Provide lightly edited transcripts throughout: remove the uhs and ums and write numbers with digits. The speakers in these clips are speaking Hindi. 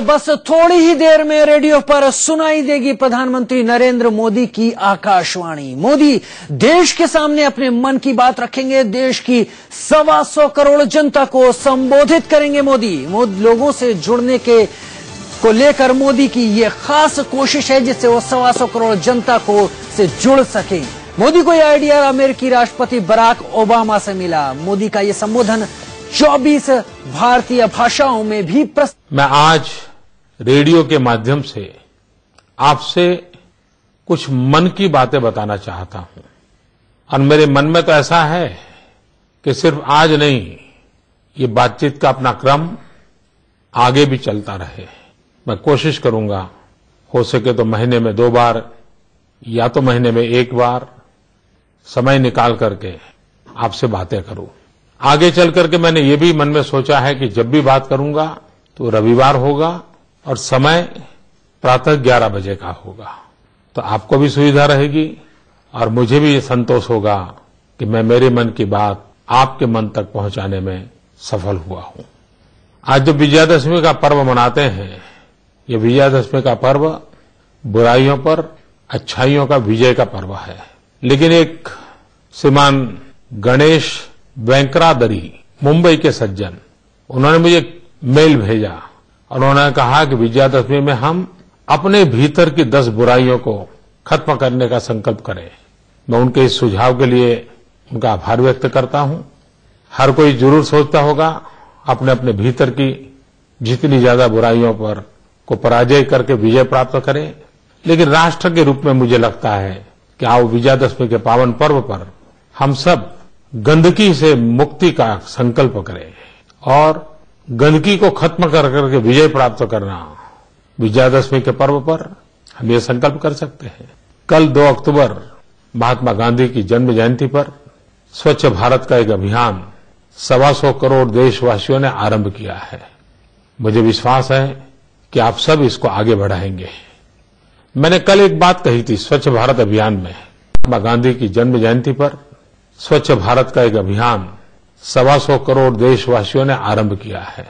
बस थोड़ी ही देर में रेडियो पर सुनाई देगी प्रधानमंत्री नरेंद्र मोदी की आकाशवाणी। मोदी देश के सामने अपने मन की बात रखेंगे, देश की 125 करोड़ जनता को संबोधित करेंगे। मोदी लोगों से जुड़ने को लेकर मोदी की ये खास कोशिश है जिससे वो 125 करोड़ जनता को से जुड़ सके। मोदी को यह आइडिया अमेरिकी राष्ट्रपति बराक ओबामा से मिला। मोदी का ये संबोधन 24 भारतीय भाषाओं में भी मैं आज रेडियो के माध्यम से आपसे कुछ मन की बातें बताना चाहता हूं और मेरे मन में तो ऐसा है कि सिर्फ आज नहीं, ये बातचीत का अपना क्रम आगे भी चलता रहे। मैं कोशिश करूंगा हो सके तो महीने में 2 बार या तो महीने में 1 बार समय निकाल करके आपसे बातें करूं। आगे चल करके मैंने ये भी मन में सोचा है कि जब भी बात करूंगा तो रविवार होगा और समय प्रातः 11 बजे का होगा, तो आपको भी सुविधा रहेगी और मुझे भी ये संतोष होगा कि मैं मेरे मन की बात आपके मन तक पहुंचाने में सफल हुआ हूं। आज जो विजयादशमी का पर्व मनाते हैं, ये विजयादशमी का पर्व बुराइयों पर अच्छाइयों का विजय का पर्व है। लेकिन एक श्रीमान गणेश वेंकरादरी, मुंबई के सज्जन, उन्होंने मुझे मेल भेजा और उन्होंने कहा कि विजयादशमी में हम अपने भीतर की 10 बुराइयों को खत्म करने का संकल्प करें। मैं उनके इस सुझाव के लिए उनका आभार व्यक्त करता हूं। हर कोई जरूर सोचता होगा अपने अपने भीतर की जितनी ज्यादा बुराइयों पर को पराजय करके विजय प्राप्त करें, लेकिन राष्ट्र के रूप में मुझे लगता है कि आओ विजयादशमी के पावन पर्व पर हम सब गंदगी से मुक्ति का संकल्प करें और गंदगी को खत्म कर करके विजय प्राप्त करना। विजयादशमी के पर्व पर हम ये संकल्प कर सकते हैं। कल 2 अक्टूबर महात्मा गांधी की जन्म जयंती पर स्वच्छ भारत का एक अभियान 125 करोड़ देशवासियों ने आरंभ किया है। मुझे विश्वास है कि आप सब इसको आगे बढ़ाएंगे। मैंने कल एक बात कही थी स्वच्छ भारत अभियान में, महात्मा गांधी की जन्म जयंती पर स्वच्छ भारत का एक अभियान 125 करोड़ देशवासियों ने आरंभ किया है।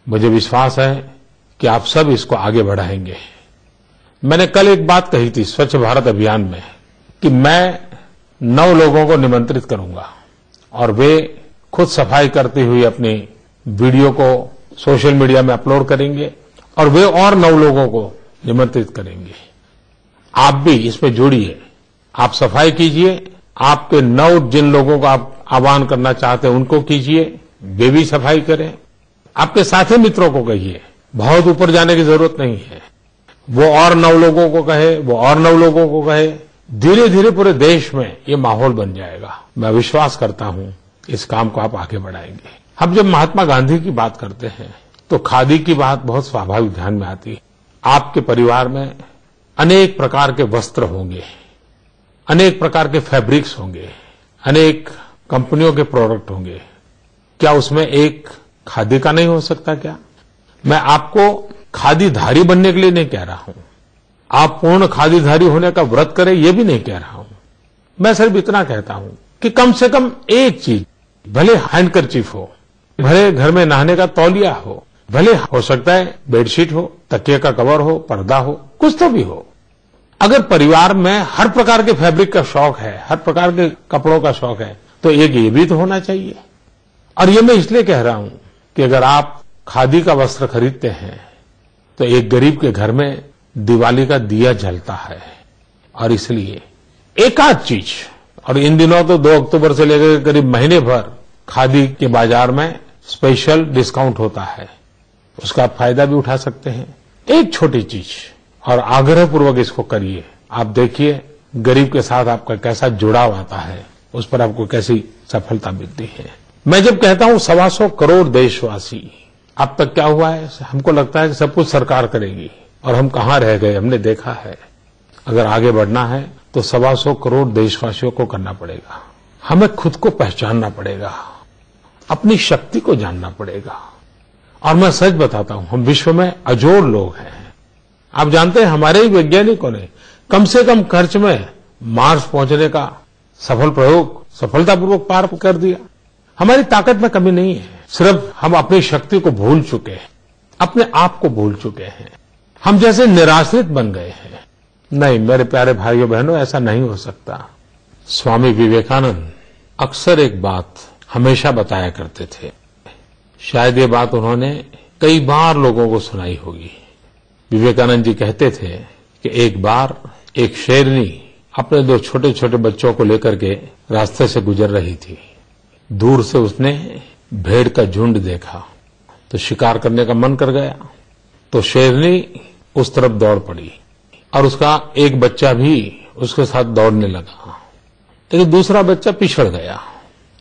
मुझे विश्वास है कि आप सब इसको आगे बढ़ाएंगे। मैंने कल एक बात कही थी स्वच्छ भारत अभियान में कि मैं 9 लोगों को निमंत्रित करूंगा और वे खुद सफाई करती हुई अपनी वीडियो को सोशल मीडिया में अपलोड करेंगे और वे और 9 लोगों को निमंत्रित करेंगे। आप भी इसमें जुड़िए, आप सफाई कीजिए, आपके 9 जिन लोगों को आप आह्वान करना चाहते हैं उनको कीजिए, वे भी सफाई करें। आपके साथी मित्रों को कहिए, बहुत ऊपर जाने की जरूरत नहीं है। वो और 9 लोगों को कहे, वो और 9 लोगों को कहे, धीरे धीरे पूरे देश में ये माहौल बन जाएगा। मैं विश्वास करता हूं इस काम को आप आगे बढ़ाएंगे। हम जब महात्मा गांधी की बात करते हैं तो खादी की बात बहुत स्वाभाविक ध्यान में आती है। आपके परिवार में अनेक प्रकार के वस्त्र होंगे, अनेक प्रकार के फैब्रिक्स होंगे, अनेक कंपनियों के प्रोडक्ट होंगे। क्या उसमें एक खादी का नहीं हो सकता क्या? मैं आपको खादीधारी बनने के लिए नहीं कह रहा हूं, आप पूर्ण खादीधारी होने का व्रत करें ये भी नहीं कह रहा हूं। मैं सिर्फ इतना कहता हूं कि कम से कम एक चीज, भले हैंडकरचीफ हो, भले घर में नहाने का तौलिया हो, भले हो सकता है बेडशीट हो, तकिए का कवर हो, पर्दा हो, कुछ तो भी हो। अगर परिवार में हर प्रकार के फैब्रिक का शौक है, हर प्रकार के कपड़ों का शौक है, तो एक ये भी तो होना चाहिए। और ये मैं इसलिए कह रहा हूं कि अगर आप खादी का वस्त्र खरीदते हैं तो एक गरीब के घर में दिवाली का दिया जलता है। और इसलिए एक आध चीज, और इन दिनों तो 2 अक्टूबर से लेकर करीब महीने भर खादी के बाजार में स्पेशल डिस्काउंट होता है, उसका आप फायदा भी उठा सकते हैं। एक छोटी चीज और आग्रहपूर्वक इसको करिए, आप देखिए गरीब के साथ आपका कैसा जुड़ाव आता है, उस पर आपको कैसी सफलता मिलती है। मैं जब कहता हूं 125 करोड़ देशवासी, अब तक क्या हुआ है, हमको लगता है कि सब कुछ सरकार करेगी और हम कहां रह गए। हमने देखा है अगर आगे बढ़ना है तो 125 करोड़ देशवासियों को करना पड़ेगा। हमें खुद को पहचानना पड़ेगा, अपनी शक्ति को जानना पड़ेगा। और मैं सच बताता हूं, हम विश्व में अजोड़ लोग हैं। आप जानते हैं हमारे ही वैज्ञानिकों ने कम से कम खर्च में मार्स पहुंचने का सफल प्रयोग सफलतापूर्वक पार कर दिया। हमारी ताकत में कमी नहीं है, सिर्फ हम अपनी शक्ति को भूल चुके हैं। अपने आप को भूल चुके हैं, हम जैसे निराश्रित बन गए हैं। नहीं मेरे प्यारे भाइयों बहनों, ऐसा नहीं हो सकता। स्वामी विवेकानंद अक्सर एक बात हमेशा बताया करते थे, शायद ये बात उन्होंने कई बार लोगों को सुनाई होगी। विवेकानंद जी कहते थे कि एक बार एक शेरनी अपने 2 छोटे छोटे बच्चों को लेकर के रास्ते से गुजर रही थी। दूर से उसने भेड़ का झुंड देखा तो शिकार करने का मन कर गया, तो शेरनी उस तरफ दौड़ पड़ी और उसका एक बच्चा भी उसके साथ दौड़ने लगा, लेकिन दूसरा बच्चा पिछड़ गया।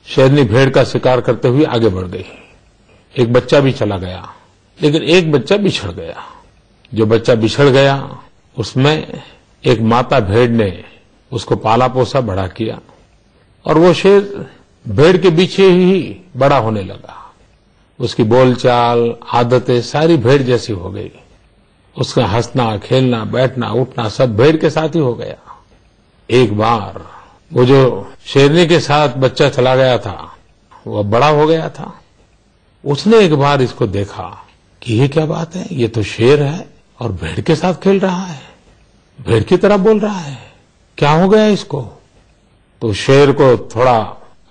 शेरनी भेड़ का शिकार करते हुए आगे बढ़ गई, एक बच्चा भी चला गया, लेकिन एक बच्चा बिछड़ गया। जो बच्चा बिछड़ गया उसमें एक माता भेड़ ने उसको पाला पोसा बड़ा किया और वो शेर भेड़ के पीछे ही बड़ा होने लगा। उसकी बोलचाल, आदतें सारी भेड़ जैसी हो गई। उसका हंसना, खेलना, बैठना, उठना सब भेड़ के साथ ही हो गया। एक बार वो जो शेरनी के साथ बच्चा चला गया था वो बड़ा हो गया था। उसने एक बार इसको देखा कि ये क्या बात है, ये तो शेर है और भेड़ के साथ खेल रहा है, भेड़ की तरह बोल रहा है, क्या हो गया इसको। तो शेर को थोड़ा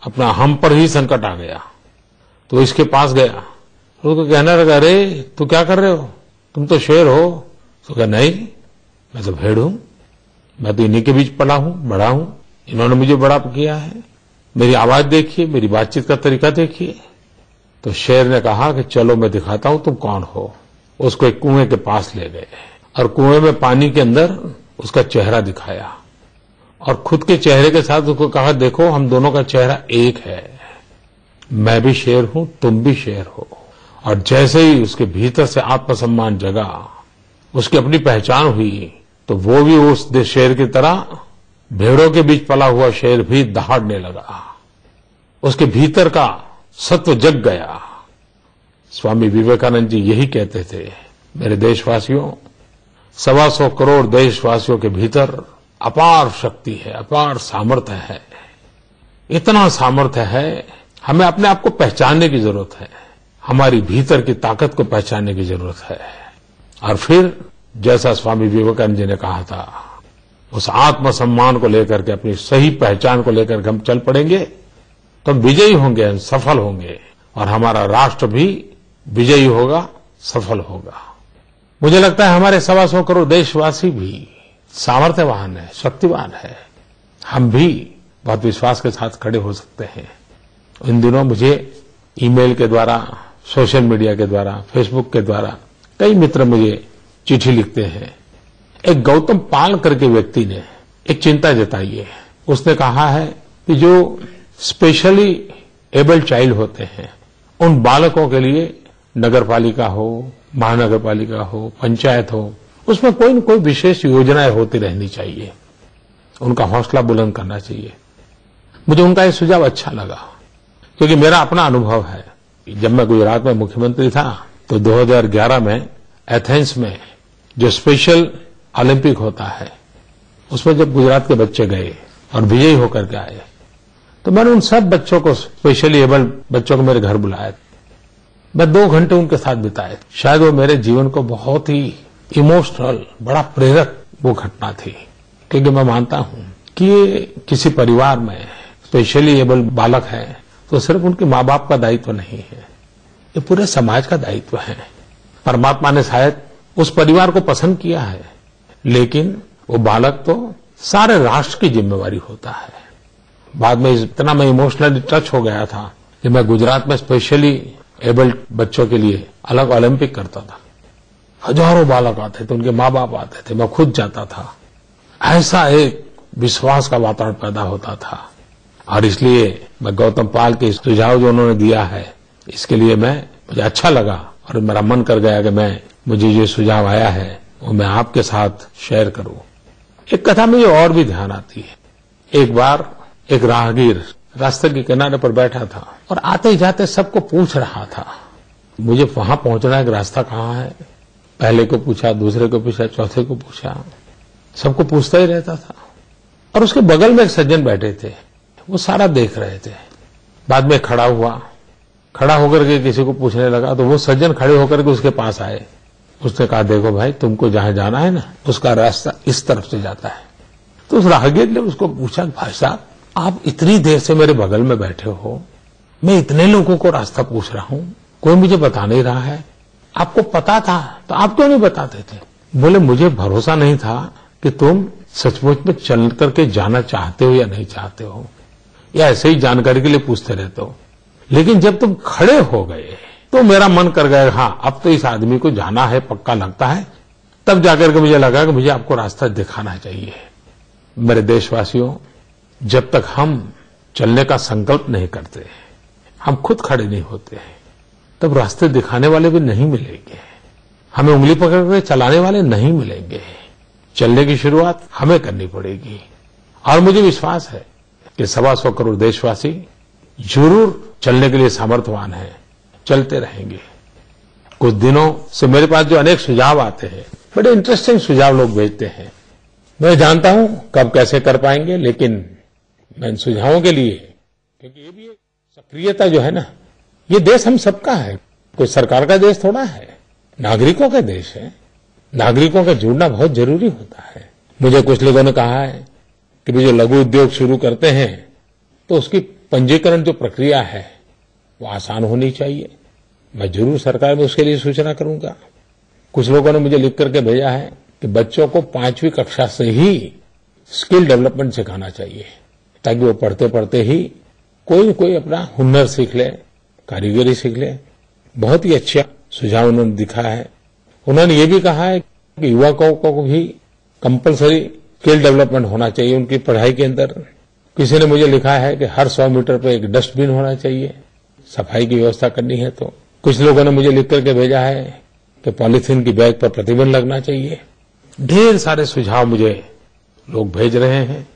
अपना हम पर ही संकट आ गया, तो इसके पास गया, उसको कहने लगा, अरे तू क्या कर रहे हो, तुम तो शेर हो। तो कहा नहीं, मैं तो भेड़ हूं, मैं तो इन्हीं के बीच पला हूं, बड़ा हूं, इन्होंने मुझे बड़ा किया है, मेरी आवाज देखिए, मेरी बातचीत का तरीका देखिए। तो शेर ने कहा कि चलो मैं दिखाता हूं तुम कौन हो। उसको एक कुएं के पास ले गए और कुएं में पानी के अंदर उसका चेहरा दिखाया और खुद के चेहरे के साथ उसको कहा, देखो हम दोनों का चेहरा एक है, मैं भी शेर हूं, तुम भी शेर हो। और जैसे ही उसके भीतर से आत्मसम्मान जगा, उसकी अपनी पहचान हुई, तो वो भी उस शेर की तरह भेड़ों के बीच पला हुआ शेर भी दहाड़ने लगा। उसके भीतर का सत्व जग गया। स्वामी विवेकानंद जी यही कहते थे, मेरे देशवासियों, 125 करोड़ देशवासियों के भीतर अपार शक्ति है, अपार सामर्थ्य है। इतना सामर्थ्य है, हमें अपने आप को पहचानने की जरूरत है, हमारी भीतर की ताकत को पहचानने की जरूरत है। और फिर जैसा स्वामी विवेकानंद जी ने कहा था, उस आत्मसम्मान को लेकर के, अपनी सही पहचान को लेकर के हम चल पड़ेंगे तो हम विजयी होंगे, हम सफल होंगे और हमारा राष्ट्र भी विजयी होगा, सफल होगा। मुझे लगता है हमारे 125 करोड़ देशवासी भी सामर्थ्यवान है, शक्तिवान है। हम भी बहुत विश्वास के साथ खड़े हो सकते हैं। इन दिनों मुझे ईमेल के द्वारा, सोशल मीडिया के द्वारा, फेसबुक के द्वारा कई मित्र मुझे चिट्ठी लिखते हैं। एक गौतम पाल करके व्यक्ति ने एक चिंता जताई है। उसने कहा है कि जो स्पेशली एबल्ड चाइल्ड होते हैं, उन बालकों के लिए नगरपालिका हो, महानगरपालिका हो, पंचायत हो, उसमें कोई न कोई विशेष योजनाएं होती रहनी चाहिए, उनका हौसला बुलंद करना चाहिए। मुझे उनका ये सुझाव अच्छा लगा, क्योंकि मेरा अपना अनुभव है। जब मैं गुजरात में मुख्यमंत्री था तो 2011 में एथेंस में जो स्पेशल ओलंपिक होता है, उसमें जब गुजरात के बच्चे गए और विजयी होकर के आए, तो मैंने उन सब बच्चों को, स्पेशली एबल्ड बच्चों को मेरे घर बुलाया। मैं 2 घंटे उनके साथ बिताए। शायद वो मेरे जीवन को बहुत ही इमोशनल, बड़ा प्रेरक वो घटना थी, क्योंकि मैं मानता हूं कि ये किसी परिवार में स्पेशली एबल्ड बालक है तो सिर्फ उनके माँ बाप का दायित्व नहीं है, ये पूरे समाज का दायित्व है। परमात्मा ने शायद उस परिवार को पसंद किया है, लेकिन वो बालक तो सारे राष्ट्र की जिम्मेवारी होता है। बाद में इतना मैं इमोशनली टच हो गया था कि मैं गुजरात में स्पेशली एबल्ड बच्चों के लिए अलग ओलंपिक करता था। हजारों बालक आते थे, उनके माँ बाप आते थे, मैं खुद जाता था। ऐसा एक विश्वास का वातावरण पैदा होता था। और इसलिए मैं गौतम पाल के सुझाव जो उन्होंने दिया है, इसके लिए मुझे अच्छा लगा और मेरा मन कर गया कि मुझे जो सुझाव आया है वो मैं आपके साथ शेयर करूं। एक कथा मुझे और भी ध्यान आती है। एक बार एक राहगीर रास्ते के किनारे पर बैठा था और आते ही जाते सबको पूछ रहा था, मुझे वहां पहुंचना है, रास्ता कहाँ है। पहले को पूछा, दूसरे को पूछा, चौथे को पूछा, सबको पूछता ही रहता था। और उसके बगल में एक सज्जन बैठे थे, वो सारा देख रहे थे। बाद में खड़ा हुआ, खड़ा होकर के किसी को पूछने लगा तो वो सज्जन खड़े होकर के उसके पास आए। उसने कहा, देखो भाई, तुमको जहां जाना है ना, उसका रास्ता इस तरफ से जाता है। तो उस राहगीर ने उसको पूछा, भाई साहब, आप इतनी देर से मेरे बगल में बैठे हो, मैं इतने लोगों को रास्ता पूछ रहा हूं, कोई मुझे बता नहीं रहा है, आपको पता था तो आप क्यों नहीं बताते थे? बोले, मुझे भरोसा नहीं था कि तुम सचमुच में चल करके जाना चाहते हो या नहीं चाहते हो, या ऐसे ही जानकारी के लिए पूछते रहते हो। लेकिन जब तुम खड़े हो गए तो मेरा मन कर गया, हाँ, अब तो इस आदमी को जाना है, पक्का लगता है। तब जाकर के मुझे लगा कि मुझे आपको रास्ता दिखाना चाहिए। मेरे देशवासियों, जब तक हम चलने का संकल्प नहीं करते, हम खुद खड़े नहीं होते, तब रास्ते दिखाने वाले भी नहीं मिलेंगे, हमें उंगली पकड़ कर चलाने वाले नहीं मिलेंगे। चलने की शुरुआत हमें करनी पड़ेगी। और मुझे विश्वास है कि 125 करोड़ देशवासी जरूर चलने के लिए सामर्थ्यवान हैं, चलते रहेंगे। कुछ दिनों से मेरे पास जो अनेक सुझाव आते हैं, बड़े इंटरेस्टिंग सुझाव लोग भेजते हैं। मैं जानता हूं कब कैसे कर पाएंगे, लेकिन मैं इन सुझावों के लिए, क्योंकि ये भी सक्रियता जो है ना, ये देश हम सबका है, कोई सरकार का देश थोड़ा है, नागरिकों का देश है। नागरिकों का जुड़ना बहुत जरूरी होता है। मुझे कुछ लोगों ने कहा है कि भी जो लघु उद्योग शुरू करते हैं तो उसकी पंजीकरण जो प्रक्रिया है वो आसान होनी चाहिए। मैं जरूर सरकार में उसके लिए सूचना करूंगा। कुछ लोगों ने मुझे लिख करके भेजा है कि बच्चों को 5वीं कक्षा से ही स्किल डेवलपमेंट सिखाना चाहिए, ताकि वो पढ़ते पढ़ते ही कोई न कोई अपना हुनर सीख ले, कारीगरी सीख ले। बहुत ही अच्छा सुझाव उन्होंने दिखा है। उन्होंने ये भी कहा है कि युवकों को भी कंपलसरी स्किल डेवलपमेंट होना चाहिए उनकी पढ़ाई के अंदर। किसी ने मुझे लिखा है कि हर 100 मीटर पर एक डस्टबिन होना चाहिए, सफाई की व्यवस्था करनी है। तो कुछ लोगों ने मुझे लिख करके भेजा है कि पॉलीथीन की बैग पर प्रतिबंध लगना चाहिए। ढेर सारे सुझाव मुझे लोग भेज रहे हैं।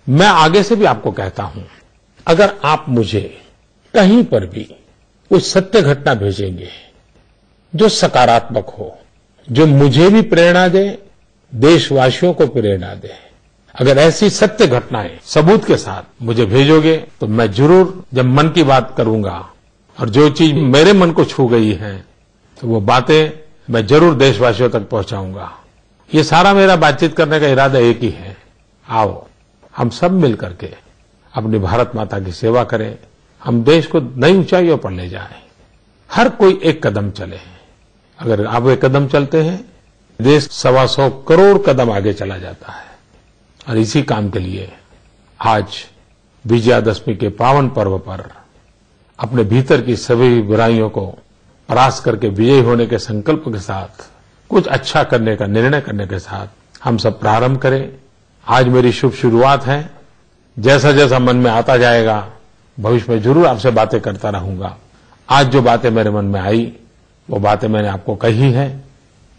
मैं आगे से भी आपको कहता हूं, अगर आप मुझे कहीं पर भी कोई सत्य घटना भेजेंगे जो सकारात्मक हो, जो मुझे भी प्रेरणा दे, देशवासियों को प्रेरणा दे, अगर ऐसी सत्य घटनाएं सबूत के साथ मुझे भेजोगे तो मैं जरूर, जब मन की बात करूंगा और जो चीज मेरे मन को छू गई है, तो वो बातें मैं जरूर देशवासियों तक पहुंचाऊंगा। ये सारा मेरा बातचीत करने का इरादा एक ही है, आओ हम सब मिल करके अपनी भारत माता की सेवा करें, हम देश को नई ऊंचाइयों पर ले जाएं। हर कोई एक कदम चले। अगर आप एक कदम चलते हैं, देश 125 करोड़ कदम आगे चला जाता है। और इसी काम के लिए आज विजयादशमी के पावन पर्व पर अपने भीतर की सभी बुराइयों को परास्त करके विजयी होने के संकल्प के साथ, कुछ अच्छा करने का निर्णय करने के साथ हम सब प्रारंभ करें। आज मेरी शुभ शुरुआत है। जैसा जैसा मन में आता जाएगा, भविष्य में जरूर आपसे बातें करता रहूंगा। आज जो बातें मेरे मन में आई, वो बातें मैंने आपको कही है।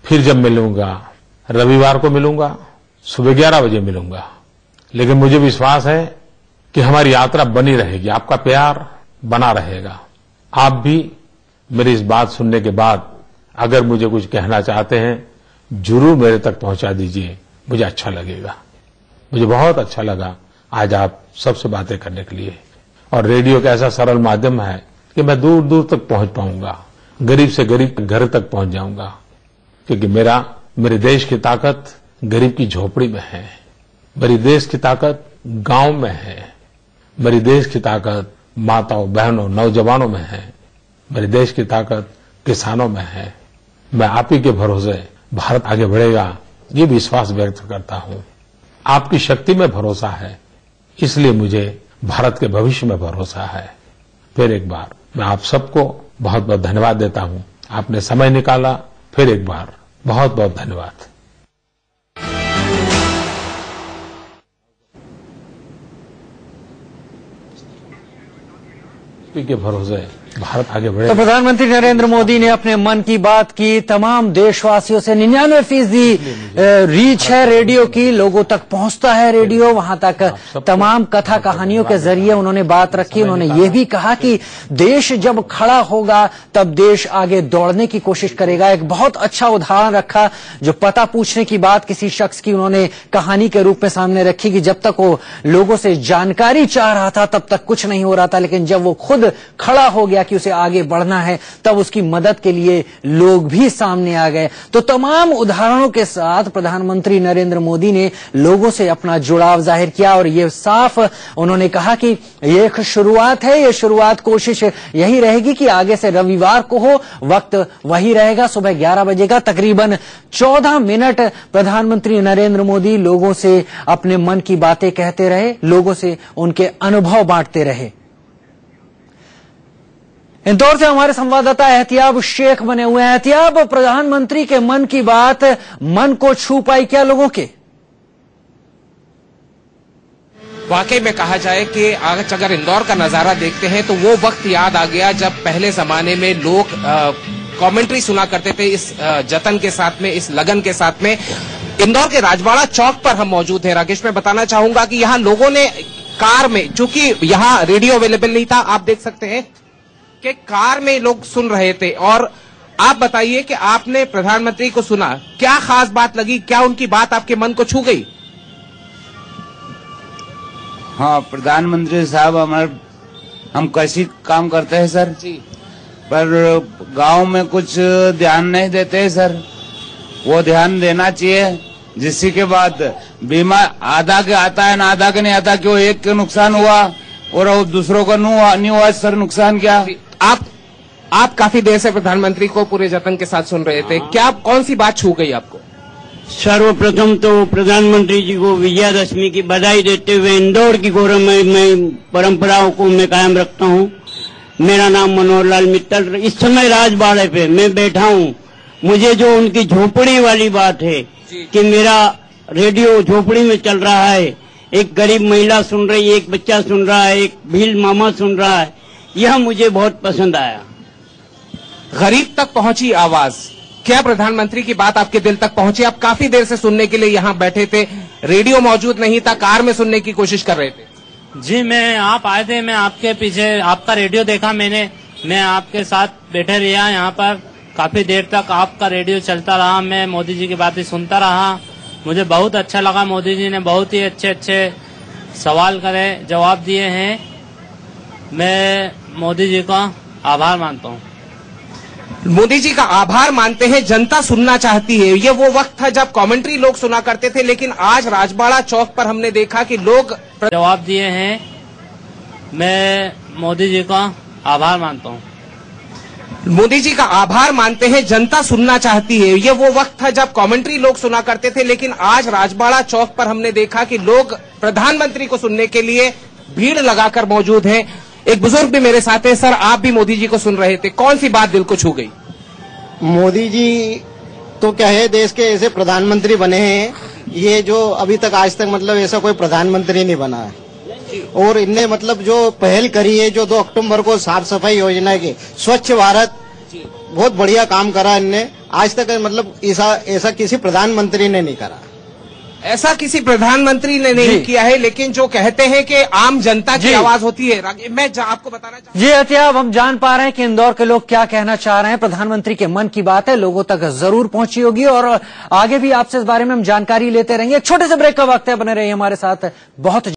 फिर जब मिलूंगा, रविवार को मिलूंगा, सुबह 11 बजे मिलूंगा। लेकिन मुझे विश्वास है कि हमारी यात्रा बनी रहेगी, आपका प्यार बना रहेगा। आप भी मेरी इस बात सुनने के बाद अगर मुझे कुछ कहना चाहते हैं, जरूर मेरे तक पहुंचा दीजिए, मुझे अच्छा लगेगा। मुझे बहुत अच्छा लगा आज आप सबसे बातें करने के लिए। और रेडियो का ऐसा सरल माध्यम है कि मैं दूर दूर तक पहुंच पाऊंगा, गरीब से गरीब घर तक पहुंच जाऊंगा। क्योंकि मेरे देश की ताकत गरीब की झोपड़ी में है, मेरी देश की ताकत गांव में है, मेरी देश की ताकत माताओं, बहनों, नौजवानों में है, मेरे देश की ताकत किसानों में है। मैं आप ही के भरोसे भारत आगे बढ़ेगा, ये विश्वास व्यक्त करता हूं। आपकी शक्ति में भरोसा है, इसलिए मुझे भारत के भविष्य में भरोसा है। फिर एक बार मैं आप सबको बहुत बहुत धन्यवाद देता हूं। आपने समय निकाला, फिर एक बार बहुत बहुत धन्यवाद। के भरोसे भारत आगे बढ़े। तो प्रधानमंत्री नरेंद्र मोदी ने अपने मन की बात की तमाम देशवासियों से 99% रीच है रेडियो की, लोगों तक पहुंचता है रेडियो, वहां तक तमाम कथा कहानियों के जरिए उन्होंने बात रखी। उन्होंने ये भी कहा कि देश जब खड़ा होगा तब देश आगे दौड़ने की कोशिश करेगा। एक बहुत अच्छा उदाहरण रखा, जो पता पूछने की बात किसी शख्स की उन्होंने कहानी के रूप में सामने रखी कि जब तक वो लोगों से जानकारी चाह रहा था तब तक कुछ नहीं हो रहा था, लेकिन जब वो खुद खड़ा हो गया किया कि उसे आगे बढ़ना है, तब उसकी मदद के लिए लोग भी सामने आ गए। तो तमाम उदाहरणों के साथ प्रधानमंत्री नरेंद्र मोदी ने लोगों से अपना जुड़ाव जाहिर किया और ये साफ उन्होंने कहा कि ये एक शुरुआत है, ये शुरुआत कोशिश यही रहेगी कि आगे से रविवार को हो, वक्त वही रहेगा, सुबह 11 बजे का। तकरीबन 14 मिनट प्रधानमंत्री नरेंद्र मोदी लोगों से अपने मन की बातें कहते रहे, लोगों से उनके अनुभव बांटते रहे। इंदौर से हमारे संवाददाता एहतियाब शेख बने हुए हैं। एहतियाब, प्रधानमंत्री के मन की बात मन को छू पाई क्या लोगों के? वाकई में कहा जाए कि आज अगर इंदौर का नजारा देखते हैं तो वो वक्त याद आ गया जब पहले जमाने में लोग कमेंट्री सुना करते थे, इस जतन के साथ में, इस लगन के साथ में। इंदौर के राजवाड़ा चौक पर हम मौजूद हैं। राकेश, मैं बताना चाहूंगा कि यहाँ लोगों ने कार में, चूंकि यहाँ रेडियो अवेलेबल नहीं था, आप देख सकते हैं कि कार में लोग सुन रहे थे। और आप बताइए कि आपने प्रधानमंत्री को सुना, क्या खास बात लगी, क्या उनकी बात आपके मन को छू गई? हाँ, प्रधानमंत्री साहब हम कृषि काम करते हैं सर जी, पर गांव में कुछ ध्यान नहीं देते हैं सर। वो ध्यान देना चाहिए, जिससे के बाद बीमा आधा के आता है ना आधा के नहीं आता, क्यों एक के नुकसान हुआ और दूसरों का नहीं हुआ सर नुकसान। क्या आप काफी देर से प्रधानमंत्री को पूरे जतन के साथ सुन रहे थे, क्या कौन सी बात छू गई आपको? सर्वप्रथम तो प्रधानमंत्री जी को विजयादशमी की बधाई देते हुए इंदौर की गौरवमय परंपराओं को मैं कायम रखता हूं। मेरा नाम मनोहर लाल मित्तल। इस समय राजबाड़े पे मैं बैठा हूं। मुझे जो उनकी झोपड़ी वाली बात है कि मेरा रेडियो झोपड़ी में चल रहा है, एक गरीब महिला सुन रही है, एक बच्चा सुन रहा है, एक भील मामा सुन रहा है, यह मुझे बहुत पसंद आया। गरीब तक पहुंची आवाज, क्या प्रधानमंत्री की बात आपके दिल तक पहुंची? आप काफी देर से सुनने के लिए यहाँ बैठे थे, रेडियो मौजूद नहीं था, कार में सुनने की कोशिश कर रहे थे। जी, मैं आप आए थे, मैं आपके पीछे आपका रेडियो देखा मैंने, मैं आपके साथ बैठे रहा यहाँ पर काफी देर तक, आपका रेडियो चलता रहा, मैं मोदी जी की बातें सुनता रहा। मुझे बहुत अच्छा लगा, मोदी जी ने बहुत ही अच्छे अच्छे सवाल करे, जवाब दिए हैं। मैं मोदी जी का आभार मानता हूँ। मोदी जी का आभार मानते हैं, जनता सुनना चाहती है। ये वो वक्त था जब कमेंट्री लोग सुना करते थे, लेकिन आज राजबाड़ा चौक पर हमने देखा कि लोग जवाब दिए हैं। मैं मोदी जी का आभार मानता हूँ। मोदी जी का आभार मानते हैं, जनता सुनना चाहती है। ये वो वक्त था जब कमेंट्री लोग सुना करते थे, लेकिन आज राजबाड़ा चौक पर हमने देखा कि लोग प्रधानमंत्री को सुनने के लिए भीड़ लगाकर मौजूद हैं। एक बुजुर्ग भी मेरे साथ है। सर, आप भी मोदी जी को सुन रहे थे, कौन सी बात दिल को छू गई? मोदी जी तो क्या है, देश के ऐसे प्रधानमंत्री बने हैं, ये जो अभी तक आज तक मतलब ऐसा कोई प्रधानमंत्री नहीं बना है। और इनने मतलब जो पहल करी है, जो 2 अक्टूबर को साफ सफाई योजना की, स्वच्छ भारत, बहुत बढ़िया काम करा इनने। आज तक मतलब ऐसा किसी प्रधानमंत्री ने नहीं करा। ऐसा किसी प्रधानमंत्री ने नहीं किया है, लेकिन जो कहते हैं कि आम जनता की आवाज होती है। मैं आपको बताना चाहूँ जी एहतियाब, हम जान पा रहे हैं कि इंदौर के लोग क्या कहना चाह रहे हैं। प्रधानमंत्री के मन की बात है, लोगों तक जरूर पहुंची होगी और आगे भी आपसे इस बारे में हम जानकारी लेते रहेंगे। एक छोटे से ब्रेक का वक्त है, बने रहिए हमारे साथ। बहुत